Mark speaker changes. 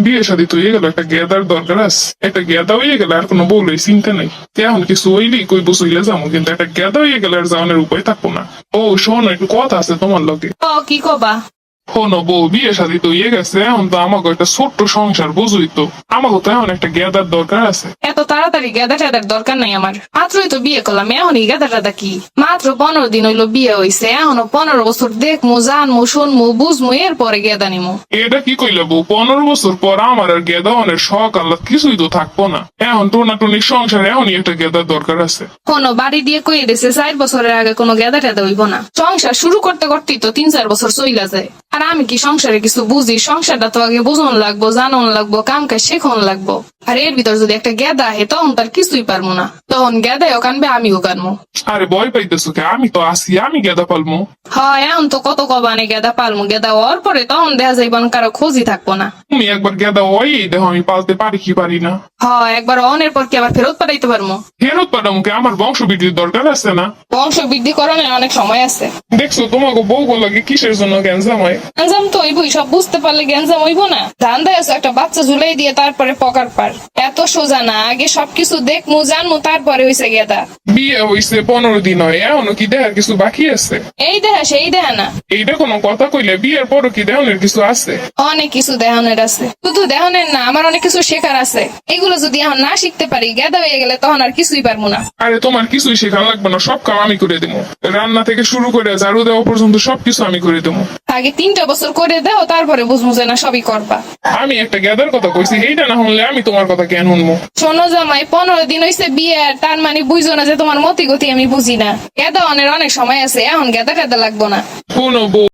Speaker 1: বিয়ে শাদী তো হয়ে গেল, একটা গেদার দরকার আছে। একটা গেদা হয়ে গেলে আর কোনো বউলের চিন্তা নেই। এখন কিছু হইলেই কই বসইলে যাবো, কিন্তু একটা গেদা হয়ে গেলে আর যাওয়ানোর উপায় থাকবো না। ও শোনো, একটু কথা আছে তোমার লগে।
Speaker 2: কি কবা?
Speaker 1: শোনো বউ, বিয়ে শাদী তো হয়ে গেছে, এখন তো আমাকে একটা ছোট্ট সংসার, বুঝুই তো। আমাকে তো এখন একটা গেদার দরকার আছে।
Speaker 2: এত তাড়াতাড়ি গেদা টেদার দরকার নাই আমার। মাত্রই তো বিয়ে করলাম, এখনই গেদা টেদা কি? মাত্র 15 দিন হইলো বিয়ে হইছে, এখনো 15 বছর দেখমু, জানমু, শুনমু, বুঝমু, এরপরে গেদা নিমু।
Speaker 1: এটা কি কইলে বউ, 15 বছর পর আমার আর গেদা অনেক শখ আল্লাহ কিছুই তো থাকবো না। এখন টোনাটুনির সংসার, এখনই একটা গেদার দরকার আছে।
Speaker 2: কোনো বাড়ি দিয়ে কইয়ে দিছে 4 বছরের আগে কোনো গেদা টেদা হইব না। সংসার শুরু করতে করতেই তো 3-4 বছর চইলা যায়। আর আমি কি সংসারে কিছু বুঝি? সংসারটা তো আগে বুঝন লাগবো, জানন লাগবো, কাম কাজ শেখন লাগবো। আর এর ভিতর যদি একটা গেদা আহে, তখন তার কিছুই পারবো না। তখন গেদাও কানবে, আমিও কানবো।
Speaker 1: আরে ভয় পাইতেছো কে? আমি তো আছি, আমি গেদা পালমু।
Speaker 2: হয়, এখন তো কত কবানে গেদা পালমু, গেদা হওয়ার পরে তখন দেখা যাইবন কারো খোঁজই থাকবো না।
Speaker 1: তুমি একবার গেদা ওই দেখো আমি পালতে পারি কি পারি না।
Speaker 2: হয়, একবার অনের পর কি আবার ফেরত পাঠাইতে পারবো?
Speaker 1: ফেরত পাঠামুকে, আমার বংশ বৃদ্ধির দরকার আছে না?
Speaker 2: বংশ বৃদ্ধি করণের অনেক সময় আছে।
Speaker 1: দেখছো তোমাকে বউ লাগে কিসের জন্য গ্যাঞ্জাম হয়?
Speaker 2: গ্যাঞ্জাম তো হইবই, সব বুঝতে পারলে গ্যাঞ্জাম হইব না? ধান দেয় একটা বাচ্চা ঝুলাই দিয়ে তারপরে পকার পার, এত সোজা না। আগে সবকিছু দেখমু, জানমু, তারপরে হইছে গেদা।
Speaker 1: বিয়ে হইছে 15 দিন হয়, এখনো কি দেখার কিছু বাকি আছে?
Speaker 2: এই দেহা সেই দেহা না।
Speaker 1: এইটা কোনো কথা কইলে? বিয়ের পরও কি দেহনের কিছু আছে?
Speaker 2: অনেক কিছু দেহনের আছে, শুধু দেহনের না, আমার অনেক কিছু শেখার আছে। এগুলো যদি এখন না শিখতে পারি, গেদা হয়ে গেলে তখন আর কিছুই পারবো না।
Speaker 1: আরে তোমার কিছুই শেখা লাগবে না, সব কাম আমি করে দেবো। রান্না থেকে শুরু করে ঝাড়ু দেওয়া পর্যন্ত সবকিছু আমি করে দেবো।
Speaker 2: আগে 3টা বছর করে দাও, তারপরে বুঝবো যে না সবই করবা।
Speaker 1: আমি একটা গেদার কথা কইছি, এইটা না শুনলে আমি তোমার কথা কেন শুনবো?
Speaker 2: শোনো জামাই, 15 দিন হইছে বিয়ে, আর তার মানে বুঝো না যে তোমার মতি গতি আমি বুঝি না। গেদা অনেক সময় আছে, এখন গেদা টেদা লাগবো না।
Speaker 1: শোনো বউ,